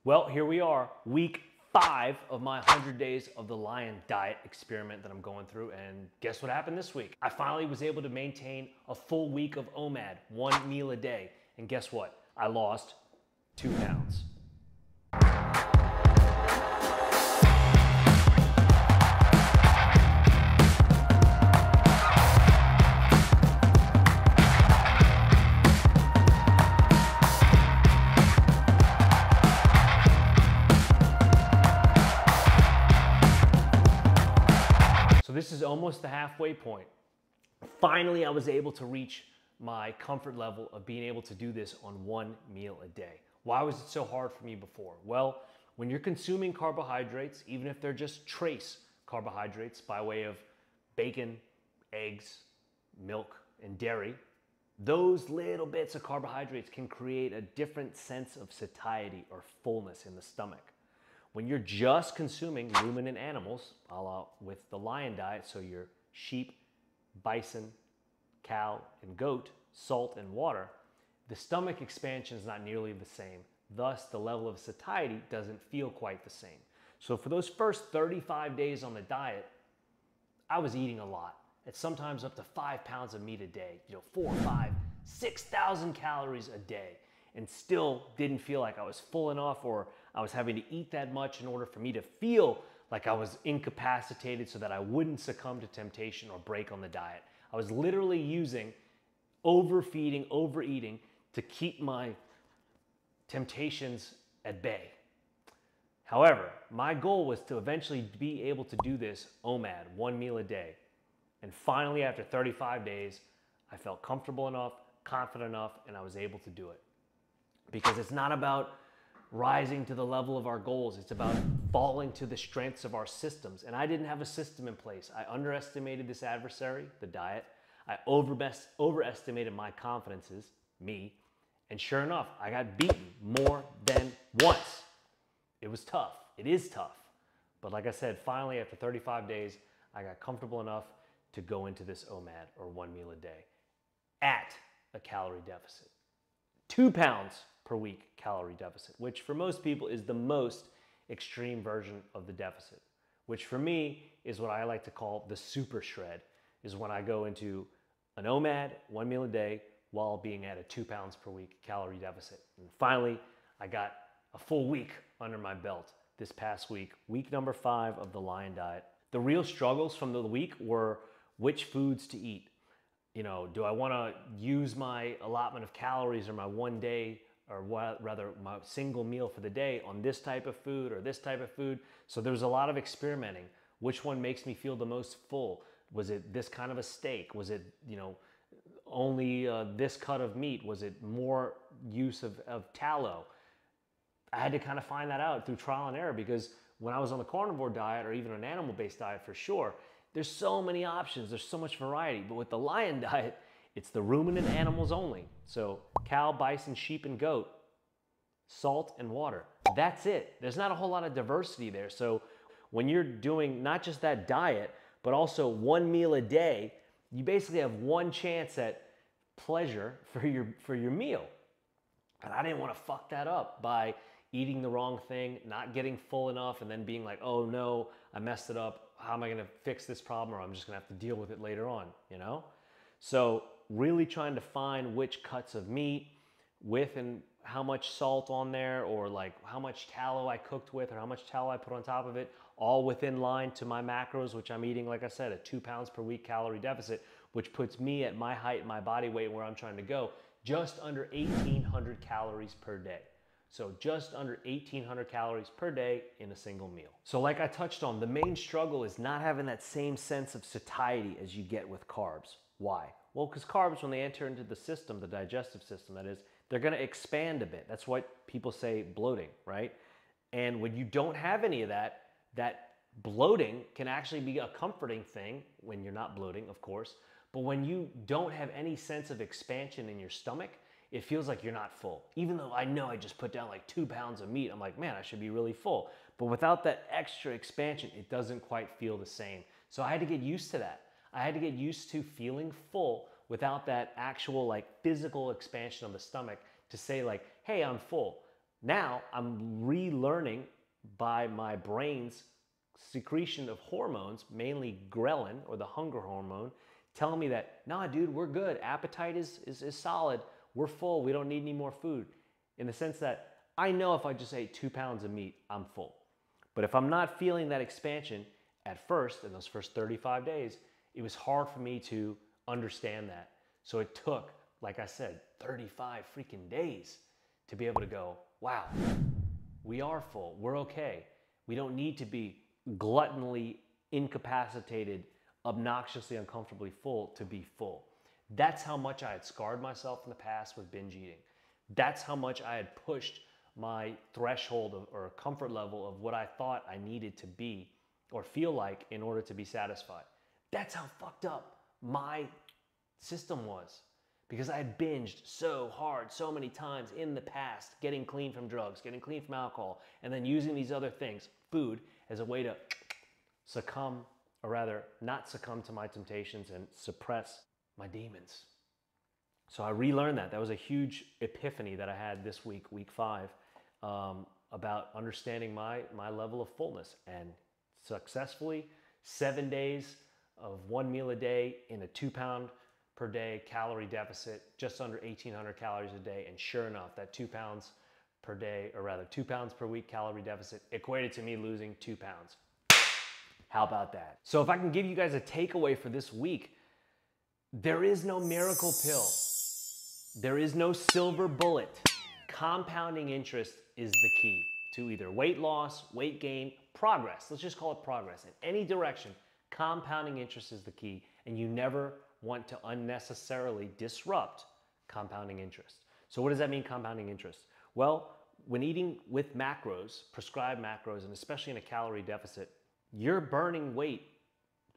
Well, here we are, week 5 of my 100 days of the Lion Diet experiment that I'm going through, and guess what happened this week? I finally was able to maintain a full week of OMAD, 1 meal a day, and guess what? I lost 2 pounds. So this is almost the halfway point. Finally, I was able to reach my comfort level of being able to do this on 1 meal a day. Why was it so hard for me before? Well, when you're consuming carbohydrates, even if they're just trace carbohydrates by way of bacon, eggs, milk, and dairy, those little bits of carbohydrates can create a different sense of satiety or fullness in the stomach. When you're just consuming ruminant animals, a la with the Lion diet, so your sheep, bison, cow, and goat, salt and water, the stomach expansion is not nearly the same. Thus, the level of satiety doesn't feel quite the same. So for those first 35 days on the diet, I was eating a lot. It's sometimes up to 5 pounds of meat a day, 4, 5, 6,000 calories a day, and still didn't feel like I was full enough, or I was having to eat that much in order for me to feel like I was incapacitated so that I wouldn't succumb to temptation or break on the diet. I was literally using overfeeding, overeating to keep my temptations at bay. However, my goal was to eventually be able to do this OMAD, 1 meal a day. And finally, after 35 days, I felt comfortable enough, confident enough, and I was able to do it. Because it's not about rising to the level of our goals. It's about falling to the strengths of our systems. And I didn't have a system in place. I underestimated this adversary, the diet. I overestimated my confidences, me. And sure enough, I got beaten more than once. It was tough. It is tough. But like I said, finally, after 35 days, I got comfortable enough to go into this OMAD, or 1 meal a day, at a calorie deficit. 2 pounds per week calorie deficit, which for most people is the most extreme version of the deficit, which for me is what I like to call the super shred, is when I go into an OMAD, 1 meal a day, while being at a 2 pounds per week calorie deficit. And finally, I got a full week under my belt this past week, week number 5 of the Lion diet. The real struggles from the week were which foods to eat. Do I want to use my allotment of calories or my 1 day, or rather my single meal for the day on this type of food or this type of food? So there's a lot of experimenting. Which one makes me feel the most full? Was it this kind of a steak? Was it, only this cut of meat? Was it more use of tallow? I had to kind of find that out through trial and error, because when I was on the carnivore diet, or even an animal-based diet for sure, there's so many options, there's so much variety. But with the Lion diet, it's the ruminant animals only. So cow, bison, sheep, and goat, salt and water. That's it. There's not a whole lot of diversity there. So when you're doing not just that diet, but also 1 meal a day, you basically have one chance at pleasure for your meal. And I didn't want to fuck that up by eating the wrong thing, not getting full enough, and then being like, oh no, I messed it up. How am I going to fix this problem? Or I'm just going to have to deal with it later on, So really trying to find which cuts of meat with and how much salt on there, or like how much tallow I cooked with, or how much tallow I put on top of it, all within line to my macros, which I'm eating, like I said, a 2 pounds per week calorie deficit, which puts me at my height, my body weight, where I'm trying to go, just under 1,800 calories per day. So just under 1,800 calories per day in a single meal. So like I touched on, the main struggle is not having that same sense of satiety as you get with carbs. Why? Well, because carbs, when they enter into the system, the digestive system that is, they're gonna expand a bit. That's what people say bloating, right? And when you don't have any of that, that bloating can actually be a comforting thing when you're not bloating, of course. But when you don't have any sense of expansion in your stomach, it feels like you're not full. Even though I know I just put down like 2 pounds of meat, I'm like, man, I should be really full. But without that extra expansion, it doesn't quite feel the same. So I had to get used to that. I had to get used to feeling full without that actual like physical expansion of the stomach to say like, hey, I'm full. Now I'm relearning by my brain's secretion of hormones, mainly ghrelin or the hunger hormone, telling me that, nah, dude, we're good. Appetite is solid. We're full. We don't need any more food. In the sense that I know if I just ate 2 pounds of meat, I'm full. But if I'm not feeling that expansion at first, in those first 35 days, it was hard for me to understand that. So it took, like I said, 35 freaking days to be able to go, wow, we are full. We're okay. We don't need to be gluttonally incapacitated, obnoxiously, uncomfortably full to be full. That's how much I had scarred myself in the past with binge eating. That's how much I had pushed my threshold or comfort level of what I thought I needed to be or feel like in order to be satisfied. That's how fucked up my system was, because I had binged so hard so many times in the past, getting clean from drugs, getting clean from alcohol, and then using these other things, food, as a way to succumb, or rather not succumb to my temptations and suppress my demons. So I relearned that. That was a huge epiphany that I had this week, week 5, about understanding my level of fullness, and successfully 7 days of 1 meal a day in a 2 pound per day calorie deficit, just under 1,800 calories a day. And sure enough, that 2 pounds per day, or rather 2 pounds per week calorie deficit equated to me losing 2 pounds. How about that? So if I can give you guys a takeaway for this week, there is no miracle pill. There is no silver bullet. Compounding interest is the key to either weight loss, weight gain, progress. Let's just call it progress. In any direction, compounding interest is the key, and you never want to unnecessarily disrupt compounding interest. So what does that mean, compounding interest? Well, when eating with macros, prescribed macros, and especially in a calorie deficit, you're burning weight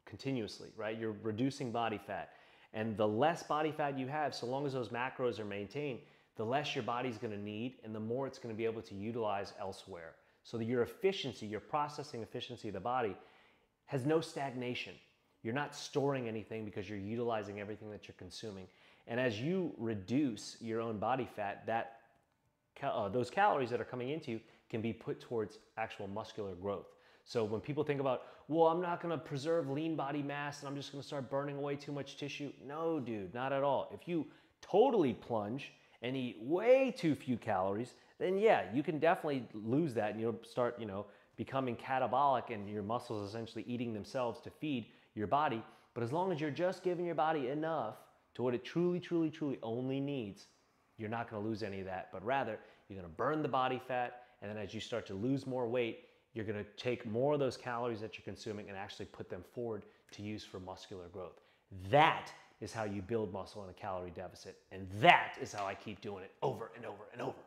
continuously, right? You're reducing body fat. And the less body fat you have, so long as those macros are maintained, the less your body's gonna need and the more it's gonna be able to utilize elsewhere. So that your efficiency, your processing efficiency of the body has no stagnation. You're not storing anything because you're utilizing everything that you're consuming. And as you reduce your own body fat, those calories that are coming into you can be put towards actual muscular growth. So when people think about, well, I'm not gonna preserve lean body mass and I'm just gonna start burning away too much tissue. No, dude, not at all. If you totally plunge and eat way too few calories, then yeah, you can definitely lose that and you'll start, becoming catabolic and your muscles essentially eating themselves to feed your body. But as long as you're just giving your body enough to what it truly, truly, truly only needs, you're not gonna lose any of that, but rather you're gonna burn the body fat, and then as you start to lose more weight, you're gonna take more of those calories that you're consuming and actually put them forward to use for muscular growth. That is how you build muscle in a calorie deficit, and that is how I keep doing it over and over and over.